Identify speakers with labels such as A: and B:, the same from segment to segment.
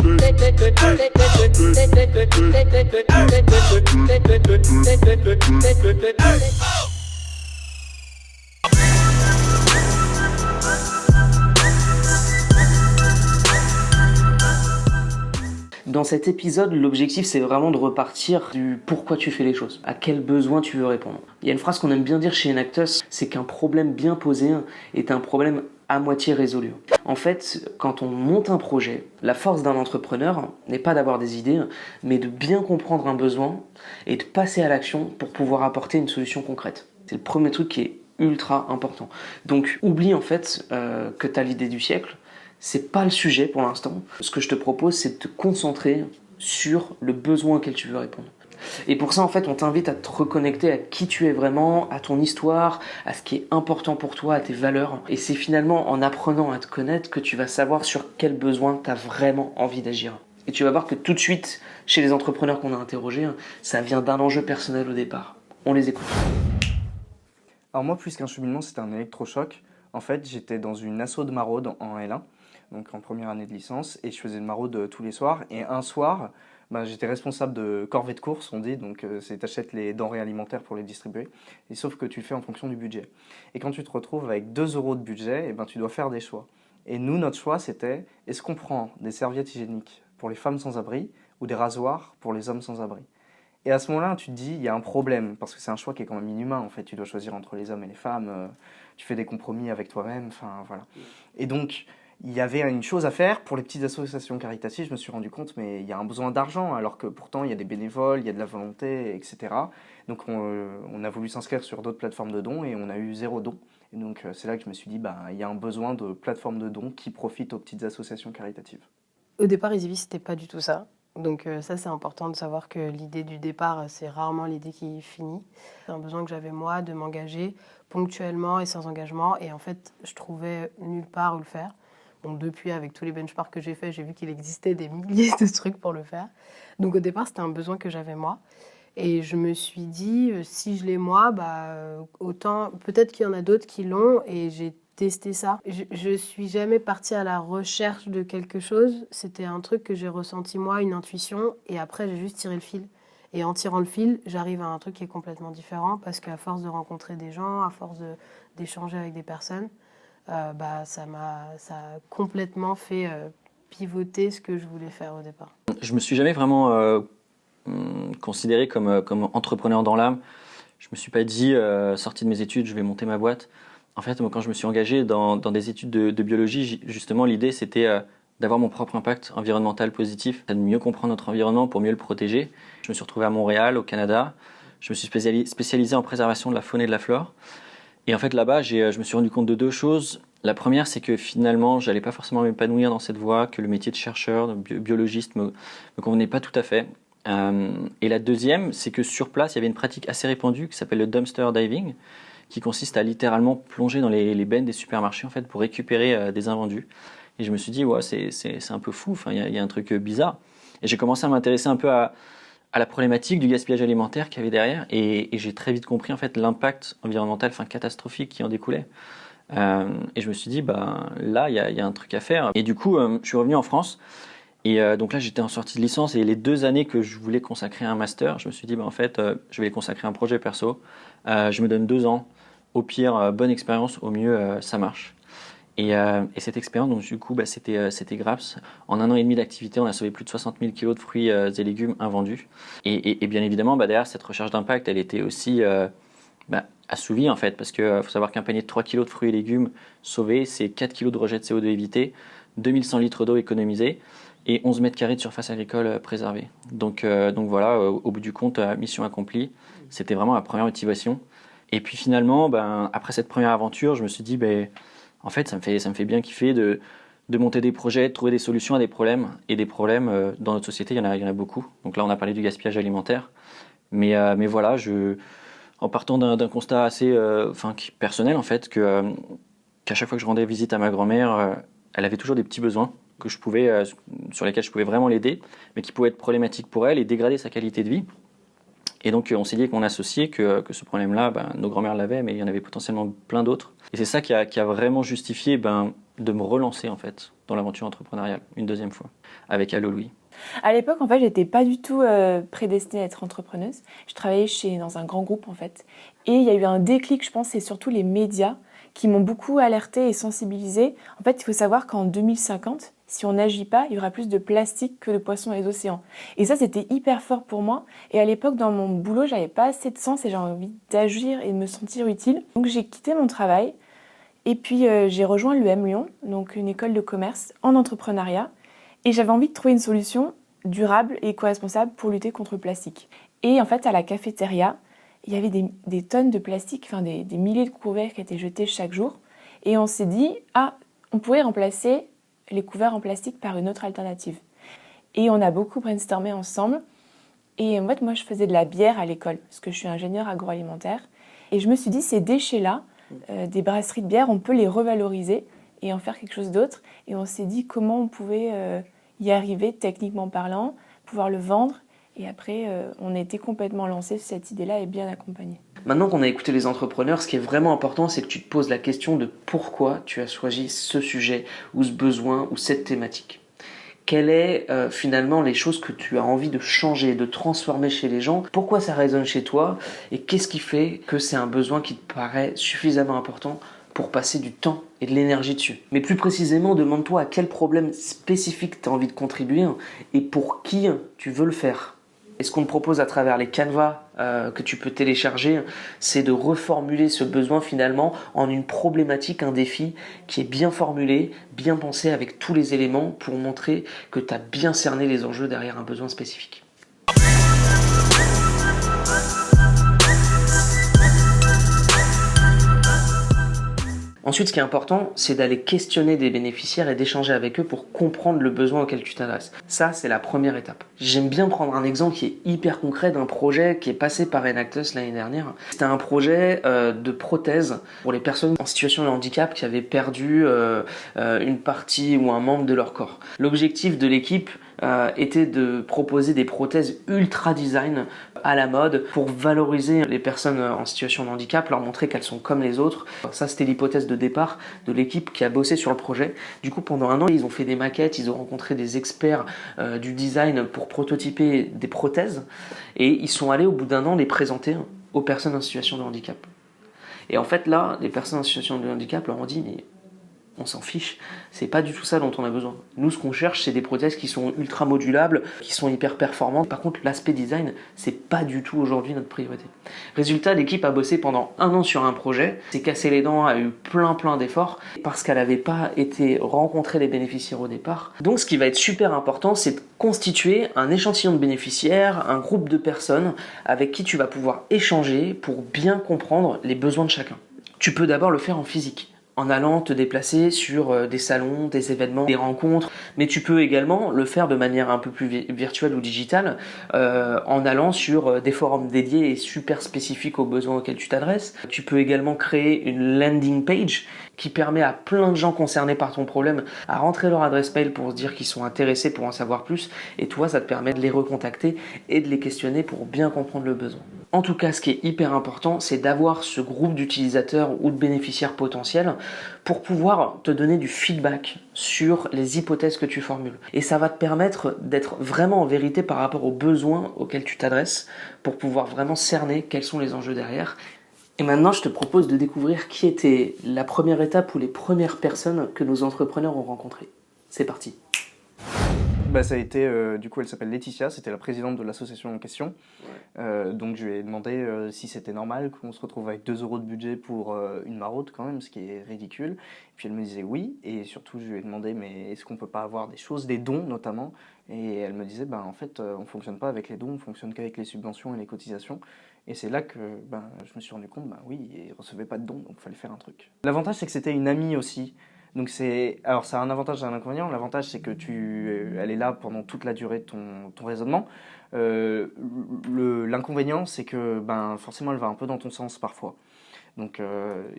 A: Dans cet épisode, l'objectif c'est vraiment de repartir du pourquoi tu fais les choses, à quel besoin tu veux répondre. Il y a une phrase qu'on aime bien dire chez Enactus, c'est qu'un problème bien posé est un problème à moitié résolu. En fait, quand on monte un projet, la force d'un entrepreneur n'est pas d'avoir des idées, mais de bien comprendre un besoin et de passer à l'action pour pouvoir apporter une solution concrète. C'est le premier truc qui est ultra important. Donc oublie en fait que tu as l'idée du siècle. C'est pas le sujet pour l'instant. Ce que je te propose, c'est de te concentrer sur le besoin auquel tu veux répondre. Et pour ça, en fait, on t'invite à te reconnecter à qui tu es vraiment, à ton histoire, à ce qui est important pour toi, à tes valeurs. Et c'est finalement en apprenant à te connaître que tu vas savoir sur quel besoin tu as vraiment envie d'agir. Et tu vas voir que tout de suite, chez les entrepreneurs qu'on a interrogés, ça vient d'un enjeu personnel au départ. On les écoute.
B: Alors moi, plus qu'un cheminement, c'était un électrochoc. En fait, j'étais dans une asso de maraude en L1. Donc en première année de licence, et je faisais de maraude tous les soirs. Et un soir, j'étais responsable de corvée de course, on dit, donc c'est t'achètes les denrées alimentaires pour les distribuer, et sauf que tu le fais en fonction du budget. Et quand tu te retrouves avec 2 € de budget, tu dois faire des choix. Et nous, notre choix, c'était, est-ce qu'on prend des serviettes hygiéniques pour les femmes sans abri, ou des rasoirs pour les hommes sans abri? Et à ce moment-là, tu te dis, il y a un problème, parce que c'est un choix qui est quand même inhumain, en fait, tu dois choisir entre les hommes et les femmes, tu fais des compromis avec toi-même, enfin voilà. Et donc, il y avait une chose à faire pour les petites associations caritatives, je me suis rendu compte, mais il y a un besoin d'argent, alors que pourtant il y a des bénévoles, il y a de la volonté, etc. Donc on a voulu s'inscrire sur d'autres plateformes de dons et on a eu 0 don. Et donc c'est là que je me suis dit, il y a un besoin de plateformes de dons qui profitent aux petites associations caritatives.
C: Au départ, EasyVie, c'était pas du tout ça. Donc ça, c'est important de savoir que l'idée du départ, c'est rarement l'idée qui finit. C'est un besoin que j'avais moi de m'engager ponctuellement et sans engagement. Et en fait, je trouvais nulle part où le faire. Bon, depuis, avec tous les benchmarks que j'ai faits, j'ai vu qu'il existait des milliers de trucs pour le faire. Donc au départ, c'était un besoin que j'avais moi. Et je me suis dit, si je l'ai moi, autant, peut-être qu'il y en a d'autres qui l'ont. Et j'ai testé ça. Je suis jamais partie à la recherche de quelque chose. C'était un truc que j'ai ressenti moi, une intuition. Et après, j'ai juste tiré le fil. Et en tirant le fil, j'arrive à un truc qui est complètement différent. Parce qu'à force de rencontrer des gens, à force d'échanger avec des personnes, ça a complètement fait pivoter ce que je voulais faire au départ.
D: Je me suis jamais vraiment considéré comme entrepreneur dans l'âme. Je me suis pas dit, sorti de mes études, je vais monter ma boîte. En fait, moi, quand je me suis engagé dans des études de biologie, justement, l'idée, c'était d'avoir mon propre impact environnemental positif, de mieux comprendre notre environnement pour mieux le protéger. Je me suis retrouvé à Montréal, au Canada. Je me suis spécialisé en préservation de la faune et de la flore. Et en fait, là-bas, je me suis rendu compte de 2 choses. La première, c'est que finalement, j'allais pas forcément m'épanouir dans cette voie, que le métier de chercheur, de biologiste me convenait pas tout à fait. Et la deuxième, c'est que sur place, il y avait une pratique assez répandue qui s'appelle le dumpster diving, qui consiste à littéralement plonger dans les bennes des supermarchés en fait, pour récupérer des invendus. Et je me suis dit, ouais, c'est un peu fou, enfin, il y a un truc bizarre. Et j'ai commencé à m'intéresser un peu à la problématique du gaspillage alimentaire qu'il y avait derrière, et j'ai très vite compris en fait, l'impact environnemental catastrophique qui en découlait. Et je me suis dit, là, il y a un truc à faire. Et du coup, je suis revenu en France. Et donc là, j'étais en sortie de licence, et les 2 années que je voulais consacrer à un master, je me suis dit, en fait, je vais les consacrer à un projet perso. Je me donne 2 ans. Au pire, bonne expérience. Au mieux, ça marche. Et cette expérience, donc du coup, c'était Graps. En 1 an et demi d'activité, on a sauvé plus de 60 000 kilos de fruits et légumes invendus. Et bien évidemment, derrière cette recherche d'impact, elle était aussi assouvie en fait, parce qu'il faut savoir qu'un panier de 3 kilos de fruits et légumes sauvés, c'est 4 kilos de rejet de CO2 évités, 2100 litres d'eau économisés et 11 mètres carrés de surface agricole préservée. Donc voilà, au bout du compte, mission accomplie. C'était vraiment la première motivation. Et puis finalement, après cette première aventure, je me suis dit, en fait, ça me fait bien kiffer de monter des projets, de trouver des solutions à des problèmes. Et des problèmes, dans notre société, il y en a beaucoup. Donc là, on a parlé du gaspillage alimentaire. Mais voilà, en partant d'un constat assez personnel, en fait, qu'à chaque fois que je rendais visite à ma grand-mère, elle avait toujours des petits besoins sur lesquels je pouvais vraiment l'aider, mais qui pouvaient être problématiques pour elle et dégrader sa qualité de vie. Et donc, on s'est dit qu'on associait que ce problème-là, nos grand-mères l'avaient, mais il y en avait potentiellement plein d'autres. Et c'est ça qui a vraiment justifié de me relancer, en fait, dans l'aventure entrepreneuriale, une deuxième fois, avec Allo Louis.
E: À l'époque, en fait, j'étais pas du tout prédestinée à être entrepreneuse. Je travaillais dans un grand groupe, en fait. Et il y a eu un déclic, je pense, c'est surtout les médias qui m'ont beaucoup alertée et sensibilisée. En fait, il faut savoir qu'en 2050, si on n'agit pas, il y aura plus de plastique que de poissons dans les océans. Et ça, c'était hyper fort pour moi. Et à l'époque, dans mon boulot, j'avais pas assez de sens et j'avais envie d'agir et de me sentir utile. Donc j'ai quitté mon travail et puis j'ai rejoint l'UM Lyon, donc une école de commerce en entrepreneuriat. Et j'avais envie de trouver une solution durable et éco-responsable pour lutter contre le plastique. Et en fait, à la cafétéria, il y avait des tonnes de plastique, enfin des milliers de couverts qui étaient jetés chaque jour. Et on s'est dit, on pourrait remplacer les couverts en plastique par une autre alternative. Et on a beaucoup brainstormé ensemble. Et en fait, moi, je faisais de la bière à l'école, parce que je suis ingénieure agroalimentaire. Et je me suis dit, ces déchets-là, des brasseries de bière, on peut les revaloriser et en faire quelque chose d'autre. Et on s'est dit comment on pouvait y arriver, techniquement parlant, pouvoir le vendre. Et après, on a été complètement lancés sur cette idée-là et bien accompagnés.
A: Maintenant qu'on a écouté les entrepreneurs, ce qui est vraiment important, c'est que tu te poses la question de pourquoi tu as choisi ce sujet, ou ce besoin, ou cette thématique. Quelles sont finalement les choses que tu as envie de changer, de transformer chez les gens? Pourquoi ça résonne chez toi? Et qu'est-ce qui fait que c'est un besoin qui te paraît suffisamment important pour passer du temps et de l'énergie dessus? Mais plus précisément, demande-toi à quel problème spécifique tu as envie de contribuer et pour qui tu veux le faire. Et ce qu'on te propose à travers les canevas que tu peux télécharger, c'est de reformuler ce besoin finalement en une problématique, un défi qui est bien formulé, bien pensé avec tous les éléments pour montrer que tu as bien cerné les enjeux derrière un besoin spécifique. Ensuite, ce qui est important, c'est d'aller questionner des bénéficiaires et d'échanger avec eux pour comprendre le besoin auquel tu t'adresses. Ça, c'est la première étape. J'aime bien prendre un exemple qui est hyper concret d'un projet qui est passé par Enactus l'année dernière. C'était un projet de prothèse pour les personnes en situation de handicap qui avaient perdu une partie ou un membre de leur corps. L'objectif de l'équipe était de proposer des prothèses ultra design à la mode pour valoriser les personnes en situation de handicap, leur montrer qu'elles sont comme les autres. Ça, c'était l'hypothèse de départ de l'équipe qui a bossé sur le projet. Du coup, pendant un an, ils ont fait des maquettes, ils ont rencontré des experts du design pour prototyper des prothèses et ils sont allés au bout d'un an les présenter aux personnes en situation de handicap. Et en fait, là, les personnes en situation de handicap leur ont dit mais on s'en fiche, c'est pas du tout ça dont on a besoin. Nous, ce qu'on cherche, c'est des prothèses qui sont ultra modulables, qui sont hyper performantes. Par contre, l'aspect design, c'est pas du tout aujourd'hui notre priorité. Résultat, l'équipe a bossé pendant un an sur un projet, s'est cassé les dents, a eu plein d'efforts, parce qu'elle n'avait pas été rencontrer les bénéficiaires au départ. Donc, ce qui va être super important, c'est de constituer un échantillon de bénéficiaires, un groupe de personnes avec qui tu vas pouvoir échanger pour bien comprendre les besoins de chacun. Tu peux d'abord le faire en physique, en allant te déplacer sur des salons, des événements, des rencontres. Mais tu peux également le faire de manière un peu plus virtuelle ou digitale, en allant sur des forums dédiés et super spécifiques aux besoins auxquels tu t'adresses. Tu peux également créer une landing page qui permet à plein de gens concernés par ton problème à rentrer leur adresse mail pour se dire qu'ils sont intéressés pour en savoir plus. Et toi, ça te permet de les recontacter et de les questionner pour bien comprendre le besoin. En tout cas, ce qui est hyper important, c'est d'avoir ce groupe d'utilisateurs ou de bénéficiaires potentiels pour pouvoir te donner du feedback sur les hypothèses que tu formules. Et ça va te permettre d'être vraiment en vérité par rapport aux besoins auxquels tu t'adresses pour pouvoir vraiment cerner quels sont les enjeux derrière. Et maintenant, je te propose de découvrir qui était la première étape ou les premières personnes que nos entrepreneurs ont rencontrées. C'est parti.
B: Ça a été, du coup, elle s'appelle Laetitia, c'était la présidente de l'association en question. Donc je lui ai demandé si c'était normal qu'on se retrouve avec 2 € de budget pour une maraude quand même, ce qui est ridicule. Et puis elle me disait oui, et surtout je lui ai demandé mais est-ce qu'on peut pas avoir des choses, des dons notamment. Et elle me disait en fait on fonctionne pas avec les dons, on fonctionne qu'avec les subventions et les cotisations. Et c'est là que je me suis rendu compte, oui, ils recevaient pas de dons, donc il fallait faire un truc. L'avantage c'est que c'était une amie aussi. Donc ça a un avantage et un inconvénient. L'avantage c'est que elle est là pendant toute la durée de ton raisonnement. L'inconvénient c'est que forcément elle va un peu dans ton sens parfois. Donc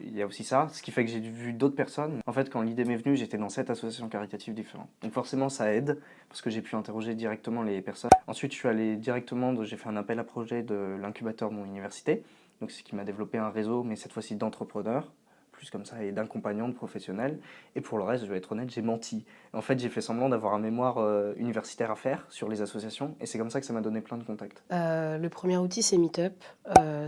B: il y a aussi ça, ce qui fait que j'ai vu d'autres personnes. En fait, quand l'idée m'est venue, j'étais dans 7 associations caritatives différentes. Donc forcément ça aide, parce que j'ai pu interroger directement les personnes. Ensuite je suis allé directement, j'ai fait un appel à projet de l'incubateur de mon université. Donc c'est ce qui m'a développé un réseau, mais cette fois-ci d'entrepreneurs, plus comme ça, et d'accompagnant, de professionnel. Et pour le reste, je vais être honnête, j'ai menti. En fait, j'ai fait semblant d'avoir un mémoire universitaire à faire sur les associations, et c'est comme ça que ça m'a donné plein de contacts.
C: Le premier outil, c'est Meetup.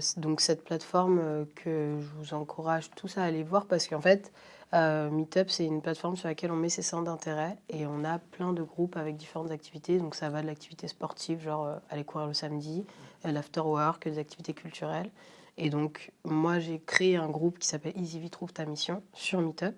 C: C'est donc cette plateforme que je vous encourage tous à aller voir parce qu'en fait, Meetup, c'est une plateforme sur laquelle on met ses centres d'intérêt et on a plein de groupes avec différentes activités. Donc ça va de l'activité sportive, genre aller courir le samedi, l'afterwork, des activités culturelles. Et donc, moi, j'ai créé un groupe qui s'appelle Easy Vie Trouve ta mission sur Meetup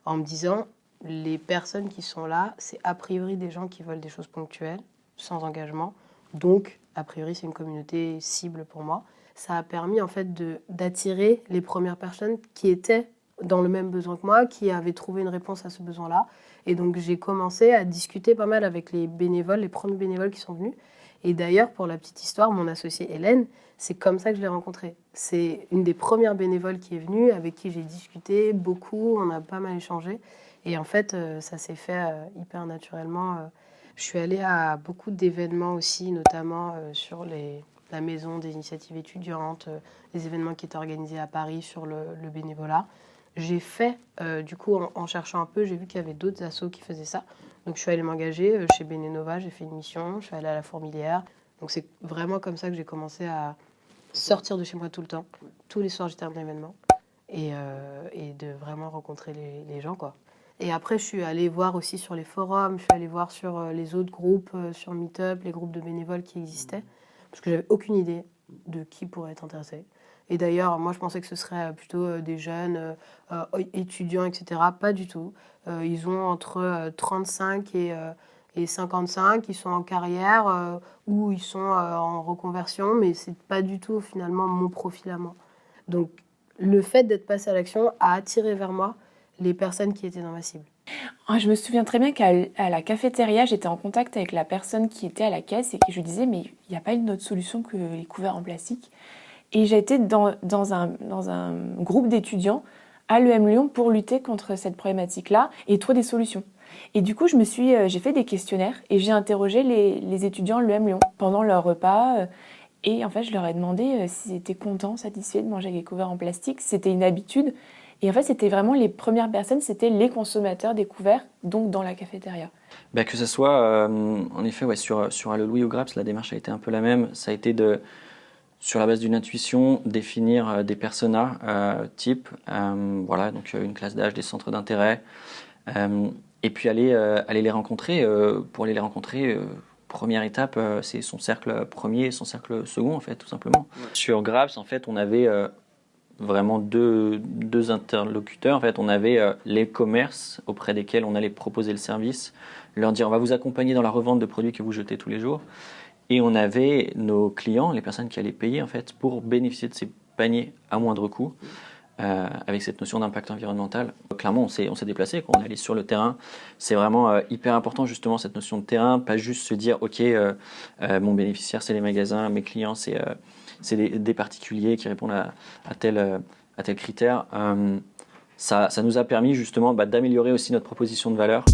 C: en me disant, les personnes qui sont là, c'est a priori des gens qui veulent des choses ponctuelles, sans engagement. Donc, a priori, c'est une communauté cible pour moi. Ça a permis en fait d'attirer les premières personnes qui étaient dans le même besoin que moi, qui avaient trouvé une réponse à ce besoin-là. Et donc, j'ai commencé à discuter pas mal avec les bénévoles, les premiers bénévoles qui sont venus. Et d'ailleurs, pour la petite histoire, mon associée Hélène, c'est comme ça que je l'ai rencontrée. C'est une des premières bénévoles qui est venue, avec qui j'ai discuté beaucoup, on a pas mal échangé. Et en fait, ça s'est fait hyper naturellement. Je suis allée à beaucoup d'événements aussi, notamment sur la maison des initiatives étudiantes, les événements qui étaient organisés à Paris sur le bénévolat. J'ai fait, du coup, en cherchant un peu, j'ai vu qu'il y avait d'autres assos qui faisaient ça. Donc je suis allée m'engager chez Bénénova, j'ai fait une mission, je suis allée à la Fourmilière. Donc c'est vraiment comme ça que j'ai commencé à sortir de chez moi tout le temps. Tous les soirs, j'étais à un événement. Et de vraiment rencontrer les gens, quoi. Et après, je suis allée voir aussi sur les forums, je suis allée voir sur les autres groupes, sur Meetup, les groupes de bénévoles qui existaient, parce que j'avais aucune idée de qui pourrait être intéressé. Et d'ailleurs, moi, je pensais que ce serait plutôt des jeunes étudiants, etc. Pas du tout. Ils ont entre 35 et 55, ils sont en carrière ou ils sont en reconversion, mais c'est pas du tout finalement mon profil à moi. Donc, le fait d'être passé à l'action a attiré vers moi les personnes qui étaient dans ma cible.
E: Je me souviens très bien qu'à la cafétéria, j'étais en contact avec la personne qui était à la caisse et que je lui disais, mais il n'y a pas une autre solution que les couverts en plastique. Et j'ai été dans un groupe d'étudiants à l'EM Lyon pour lutter contre cette problématique-là et trouver des solutions. Et du coup, j'ai fait des questionnaires et j'ai interrogé les étudiants de l'EM Lyon pendant leur repas. Et en fait, je leur ai demandé s'ils étaient contents, satisfaits de manger avec des couverts en plastique. C'était une habitude. Et en fait, c'était vraiment les premières personnes, c'était les consommateurs des couverts, donc dans la cafétéria.
D: Que ce soit, en effet, ouais, sur Allo Louis ou Grapps, la démarche a été un peu la même. Ça a été sur la base d'une intuition, définir des personas types, voilà, donc une classe d'âge, des centres d'intérêt, et puis aller les rencontrer. Pour aller les rencontrer, première étape, c'est son cercle premier et son cercle second, en fait, tout simplement. Ouais. Sur Grapps, en fait, on avait vraiment deux interlocuteurs. En fait, on avait les commerces auprès desquels on allait proposer le service, leur dire on va vous accompagner dans la revente de produits que vous jetez tous les jours. Et on avait nos clients, les personnes qui allaient payer en fait pour bénéficier de ces paniers à moindre coût, avec cette notion d'impact environnemental. Clairement, on s'est déplacé, on est allé sur le terrain. C'est vraiment hyper important justement cette notion de terrain, pas juste se dire ok, mon bénéficiaire c'est les magasins, mes clients c'est des particuliers qui répondent à tel critère. Ça nous a permis justement d'améliorer aussi notre proposition de valeur.